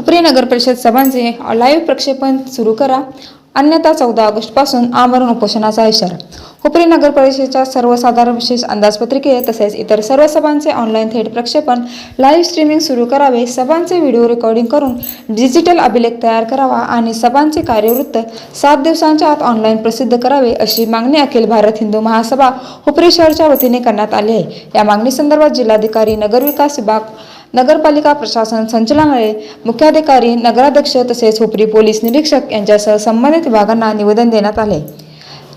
हुपरी नगर परिषद सभांचे लाईव्ह प्रक्षेपण सुरू करा, अन्यथा 14 ऑगस्ट पासून आमरण उपोषणाचा इशारा। हुपरी नगर परिषदेच्या सर्वसाधारण विशेष अंदाजपत्रिके तसेच इतर सर्व सभांचे ऑनलाईन थेट प्रक्षेपण लाईव्ह स्ट्रीमिंग सुरू करावे, सभांचे व्हिडिओ रेकॉर्डिंग करून डिजिटल अभिलेख तयार करावा आणि सभांचे कार्यवृत्त 7 दिवसांच्या आत ऑनलाईन प्रसिद्ध करावे, अशी मागणी अखिल भारत हिंदू महासभा हुपरी शहरच्या वतीने करण्यात आली आहे। या मागणीसंदर्भात जिल्हाधिकारी, नगरविकास विभाग, नगरपालिका प्रशासन संचालनालय, मुख्याधिकारी, नगराध्यक्ष तसेच हुपरी पोलीस निरीक्षक यांच्यासह संबंधित विभागांना निवेदन देण्यात आले।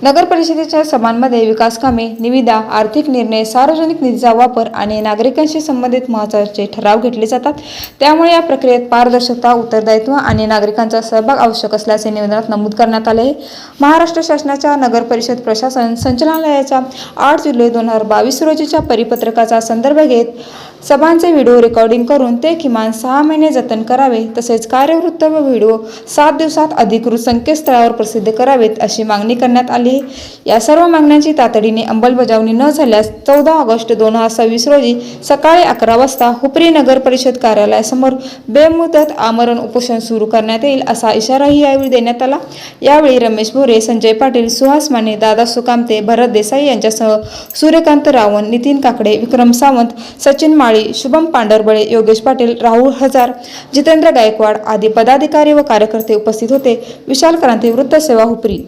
नगर परिषदेच्या सभांमध्ये विकास कामे, निविदा, आर्थिक निर्णय, सार्वजनिक निधीचा वापर आणि नागरिकांशी संबंधित महत्त्वाचे ठराव घेतले जातात। त्यामुळे या प्रक्रियेत पारदर्शकता, उत्तरदायित्व आणि नागरिकांचा सहभाग आवश्यक असल्याचे निवेदनात नमूद करण्यात आले आहे। महाराष्ट्र शासनाच्या नगर परिषद प्रशासन संचालनालयाच्या 8 जुलै 2022 रोजीच्या परिपत्रकाचा संदर्भ घेत सभांचे व्हिडिओ रेकॉर्डिंग करून ते किमान 6 महिने जतन करावे, तसेच कार्यवृत्त व व्हिडिओ 7 दिवसात अधिकृत संकेतस्थळावर प्रसिद्ध करावेत, अशी मागणी करण्यात आली। या सर्व मागण्यांची तातडीने अंमलबजावणी न झाल्यास 14 ऑगस्ट 2026 रोजी सकाळी 11 वाजता हुपरी नगर परिषद कार्यालयासमोर बेमुदत आमरण उपोषण सुरू करण्यात येईल, असा इशाराही यावेळी देण्यात आला। यावेळी रमेश भोरे, संजय पाटील, सुहास माने, दादा सुकामते, भरत देसाई यांच्यासह सूर्यकांत रावण, नितीन काकडे, विक्रम सावंत, सचिन माळी, शुभम पांढरबळे, योगेश पाटील, राहुल हजार, जितेंद्र गायकवाड आदी पदाधिकारी व कार्यकर्ते उपस्थित होते। विशाल क्रांती, वृत्त सेवा, हुपरी।